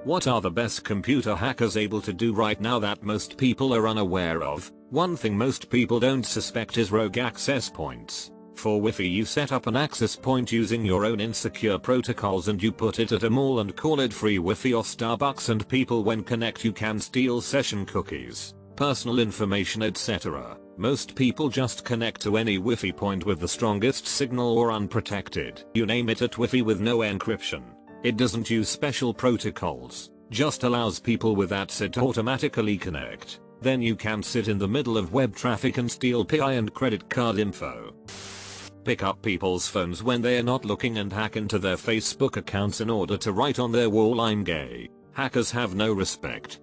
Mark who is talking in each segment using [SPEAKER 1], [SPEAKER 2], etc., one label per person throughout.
[SPEAKER 1] What are the best computer hackers able to do right now that most people are unaware of? One thing most people don't suspect is rogue access points. For Wi-Fi you set up an access point using your own insecure protocols and you put it at a mall and call it free Wi-Fi or Starbucks, and people when connect you can steal session cookies, personal information, etc. Most people just connect to any Wi-Fi point with the strongest signal or unprotected. You name it, at Wi-Fi with no encryption. It doesn't use special protocols, just allows people with that set to automatically connect. Then you can sit in the middle of web traffic and steal PI and credit card info. Pick up people's phones when they are not looking and hack into their Facebook accounts in order to write on their wall "I'm gay." Hackers have no respect.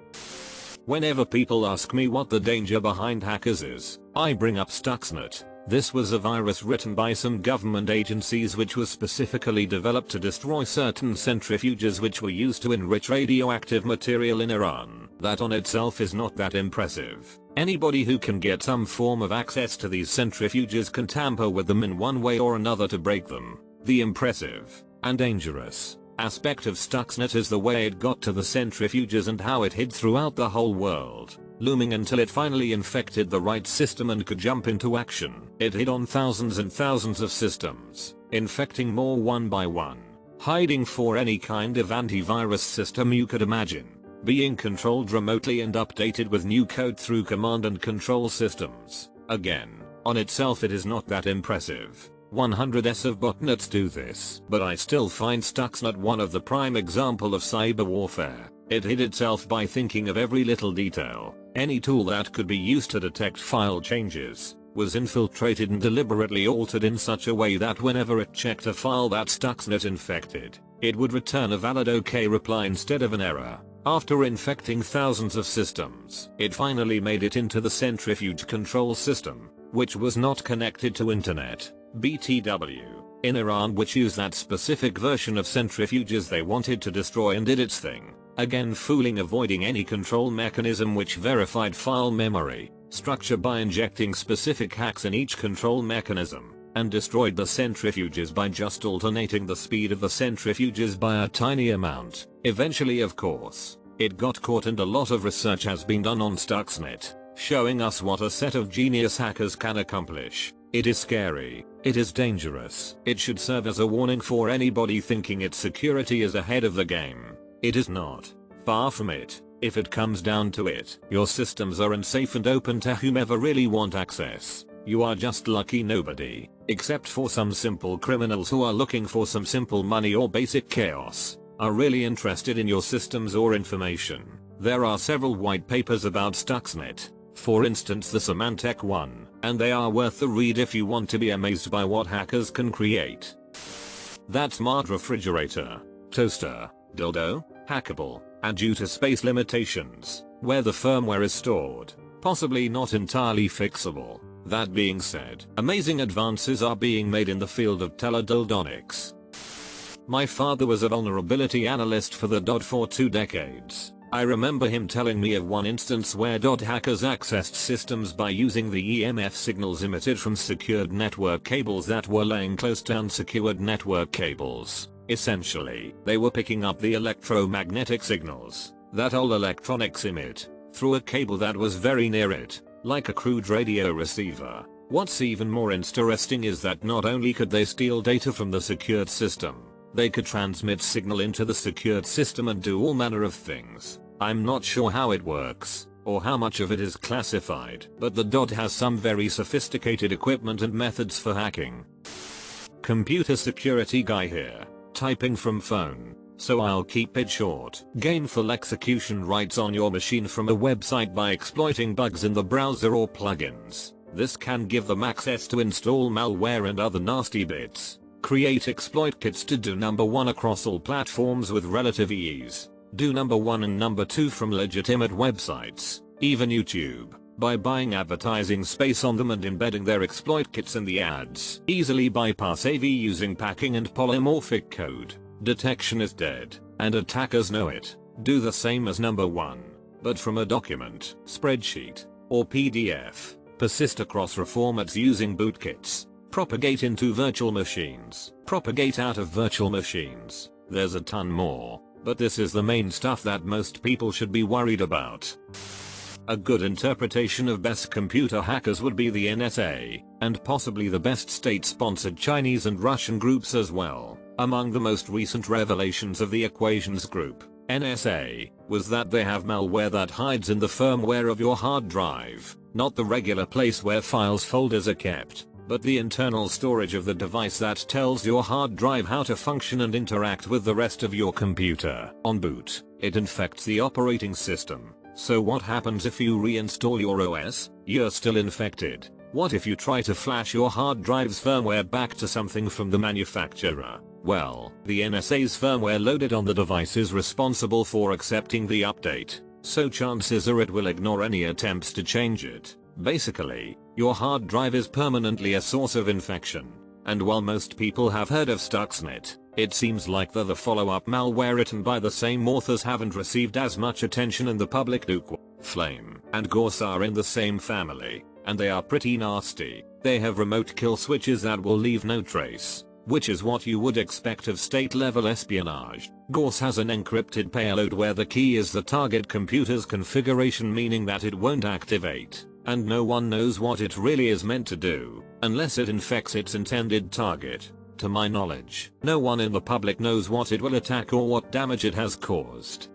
[SPEAKER 1] Whenever people ask me what the danger behind hackers is, I bring up Stuxnet. This was a virus written by some government agencies which was specifically developed to destroy certain centrifuges which were used to enrich radioactive material in Iran. That on itself is not that impressive. Anybody who can get some form of access to these centrifuges can tamper with them in one way or another to break them. The impressive and dangerous aspect of Stuxnet is the way it got to the centrifuges and how it hid throughout the whole world, looming until it finally infected the right system and could jump into action. It hid on thousands and thousands of systems, infecting more one by one, hiding for any kind of antivirus system you could imagine, being controlled remotely and updated with new code through command and control systems. Again, on itself it is not that impressive. 100s of botnets do this, but I still find Stuxnet one of the prime example of cyber warfare. It hid itself by thinking of every little detail. Any tool that could be used to detect file changes was infiltrated and deliberately altered in such a way that whenever it checked a file that Stuxnet infected, it would return a valid OK reply instead of an error. After infecting thousands of systems, it finally made it into the centrifuge control system, which was not connected to internet, BTW, in Iran, which used that specific version of centrifuges they wanted to destroy, and did its thing. Again fooling, avoiding any control mechanism which verified file memory structure by injecting specific hacks in each control mechanism, and destroyed the centrifuges by just alternating the speed of the centrifuges by a tiny amount. Eventually, of course, it got caught, and a lot of research has been done on Stuxnet, showing us what a set of genius hackers can accomplish. It is scary. It is dangerous. It should serve as a warning for anybody thinking its security is ahead of the game. It is not. Far from it. If it comes down to it, your systems are unsafe and open to whomever really want access. You are just lucky nobody, except for some simple criminals who are looking for some simple money or basic chaos, are really interested in your systems or information. There are several white papers about Stuxnet, for instance the Symantec one, and they are worth the read if you want to be amazed by what hackers can create. That smart refrigerator, toaster, dildo, hackable, and due to space limitations, where the firmware is stored, possibly not entirely fixable. That being said, amazing advances are being made in the field of teledildonics. My father was a vulnerability analyst for the DoD for 2 decades. I remember him telling me of one instance where DoD hackers accessed systems by using the EMF signals emitted from secured network cables that were laying close to unsecured network cables. Essentially, they were picking up the electromagnetic signals that all electronics emit through a cable that was very near it, like a crude radio receiver. What's even more interesting is that not only could they steal data from the secured system, they could transmit signal into the secured system and do all manner of things. I'm not sure how it works, or how much of it is classified, but the DoD has some very sophisticated equipment and methods for hacking. Computer security guy here, typing from phone, so I'll keep it short. Gainful execution writes on your machine from a website by exploiting bugs in the browser or plugins. This can give them access to install malware and other nasty bits. Create exploit kits to do number 1 across all platforms with relative ease. Do number 1 and number 2 from legitimate websites, even YouTube, by buying advertising space on them and embedding their exploit kits in the ads. Easily bypass AV using packing and polymorphic code. Detection is dead, and attackers know it. Do the same as number 1, but from a document, spreadsheet, or PDF. Persist across reformats using bootkits. Propagate into virtual machines. Propagate out of virtual machines. There's a ton more. but this is the main stuff that most people should be worried about. A good interpretation of best computer hackers would be the NSA, and possibly the best state-sponsored Chinese and Russian groups as well. Among the most recent revelations of the Equations Group, NSA, was that they have malware that hides in the firmware of your hard drive, not the regular place where files folders are kept, but the internal storage of the device that tells your hard drive how to function and interact with the rest of your computer. On boot, it infects the operating system. So what happens if you reinstall your OS? You're still infected. What if you try to flash your hard drive's firmware back to something from the manufacturer? Well, the NSA's firmware loaded on the device is responsible for accepting the update, so chances are it will ignore any attempts to change it. Basically, your hard drive is permanently a source of infection. And while most people have heard of Stuxnet, it seems like the follow-up malware written by the same authors haven't received as much attention in the public. Flame and Gauss are in the same family, and they are pretty nasty. They have remote kill switches that will leave no trace, which is what you would expect of state-level espionage. Gauss has an encrypted payload where the key is the target computer's configuration, meaning that it won't activate, and no one knows what it really is meant to do, unless it infects its intended target. To my knowledge, no one in the public knows what it will attack or what damage it has caused.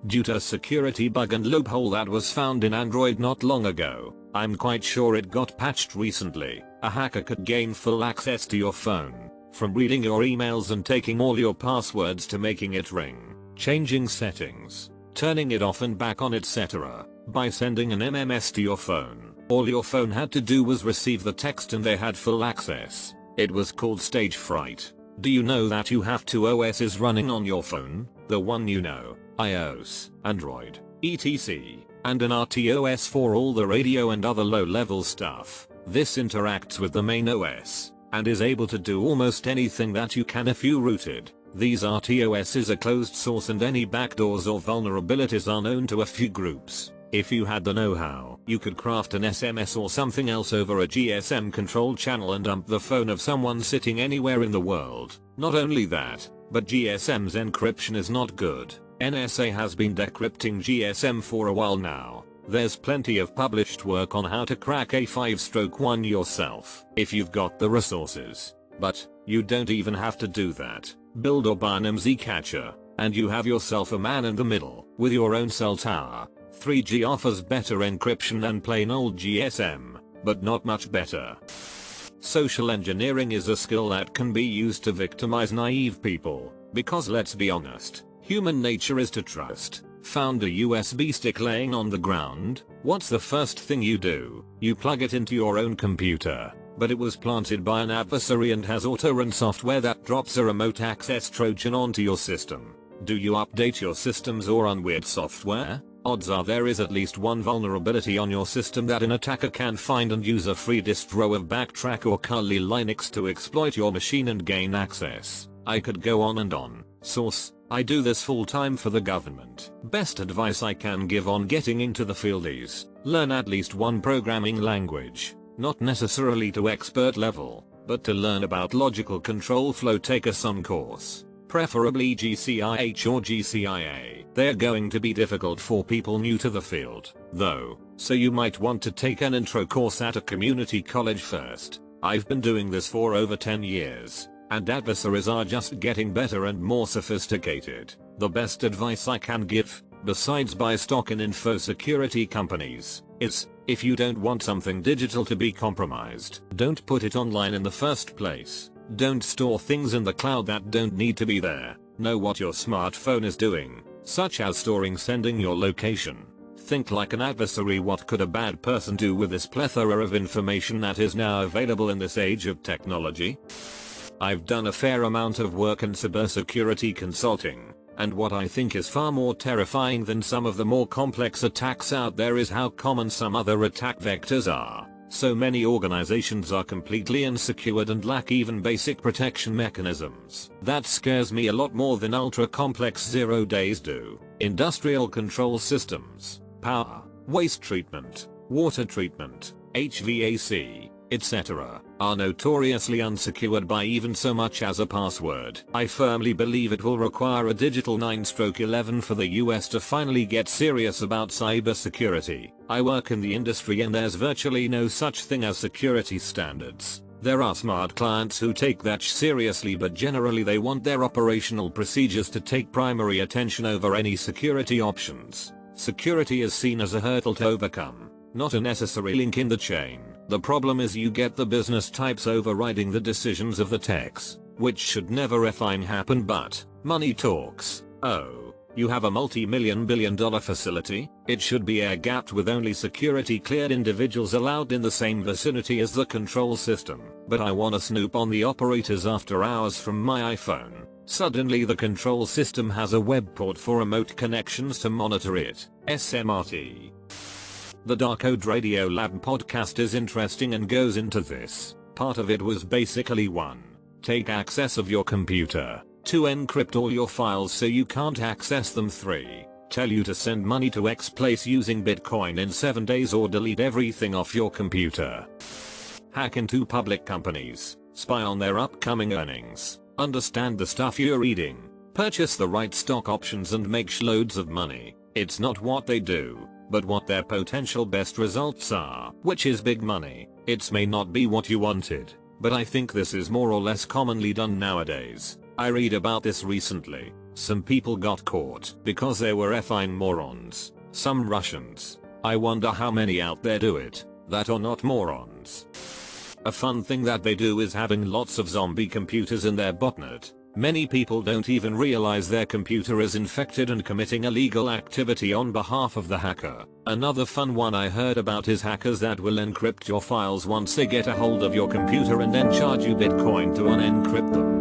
[SPEAKER 1] Due to a security bug and loophole that was found in Android not long ago, I'm quite sure it got patched recently, a hacker could gain full access to your phone, from reading your emails and taking all your passwords to making it ring, changing settings, turning it off and back on, etc. By sending an MMS to your phone, all your phone had to do was receive the text and they had full access. It was called stage fright. Do you know that you have two OSs running on your phone? The one you know, iOS, Android, etc. and an RTOS for all the radio and other low-level stuff. This interacts with the main OS, and is able to do almost anything that you can if you rooted. These RTOSs are closed source and any backdoors or vulnerabilities are known to a few groups. If you had the know-how, you could craft an SMS or something else over a GSM control channel and dump the phone of someone sitting anywhere in the world. Not only that, but GSM's encryption is not good. NSA has been decrypting GSM for a while now. There's plenty of published work on how to crack A5/1 yourself, if you've got the resources. But, you don't even have to do that. Build or buy an MZ catcher, and you have yourself a man in the middle, with your own cell tower. 3G offers better encryption than plain old GSM, but not much better. Social engineering is a skill that can be used to victimize naive people, because let's be honest, human nature is to trust. Found a USB stick laying on the ground, what's the first thing you do? You plug it into your own computer, but it was planted by an adversary and has auto-run software that drops a remote access Trojan onto your system. Do you update your systems or run weird software? Odds are there is at least one vulnerability on your system that an attacker can find and use a free distro of Backtrack or Kali Linux to exploit your machine and gain access. I could go on and on. Source: I do this full time for the government. Best advice I can give on getting into the field is, learn at least one programming language. Not necessarily to expert level, but to learn about logical control flow. Take a SUN course. Preferably GCIH or GCIA. They're going to be difficult for people new to the field, though, so you might want to take an intro course at a community college first. I've been doing this for over 10 years, and adversaries are just getting better and more sophisticated. The best advice I can give, besides buy stock in info security companies, is, if you don't want something digital to be compromised, don't put it online in the first place. Don't store things in the cloud that don't need to be there. Know what your smartphone is doing, such as sending your location. Think like an adversary. What could a bad person do with this plethora of information that is now available in this age of technology? I've done a fair amount of work in cybersecurity consulting, and what I think is far more terrifying than some of the more complex attacks out there is how common some other attack vectors are. So many organizations are completely unsecured and lack even basic protection mechanisms. That scares me a lot more than ultra complex 0 days do. Industrial control systems, power, waste treatment, water treatment, HVAC, etc., are notoriously unsecured by even so much as a password. I firmly believe it will require a digital 9/11 for the US to finally get serious about cybersecurity. I work in the industry and there's virtually no such thing as security standards. There are smart clients who take that seriously, but generally they want their operational procedures to take primary attention over any security options. Security is seen as a hurdle to overcome, not a necessary link in the chain. The problem is you get the business types overriding the decisions of the techs, which should never effing happen, but money talks. Oh, you have a multi-million billion dollar facility? It should be air-gapped with only security cleared individuals allowed in the same vicinity as the control system. But I wanna snoop on the operators after hours from my iPhone. Suddenly the control system has a web port for remote connections to monitor it. SMRT. The Dark Code Radio Lab podcast is interesting and goes into this. Part of it was basically 1. Take access of your computer. 2. Encrypt all your files so you can't access them. 3. Tell you to send money to X place using Bitcoin in 7 days or delete everything off your computer. Hack into public companies. Spy on their upcoming earnings. Understand the stuff you're reading. Purchase the right stock options and make loads of money. It's not what they do, but what their potential best results are, which is big money. It may not be what you wanted, but I think this is more or less commonly done nowadays. I read about this recently. Some people got caught because they were effing morons. Some Russians. I wonder how many out there do it that are not morons. A fun thing that they do is having lots of zombie computers in their botnet. Many people don't even realize their computer is infected and committing illegal activity on behalf of the hacker. Another fun one I heard about is hackers that will encrypt your files once they get a hold of your computer and then charge you Bitcoin to unencrypt them.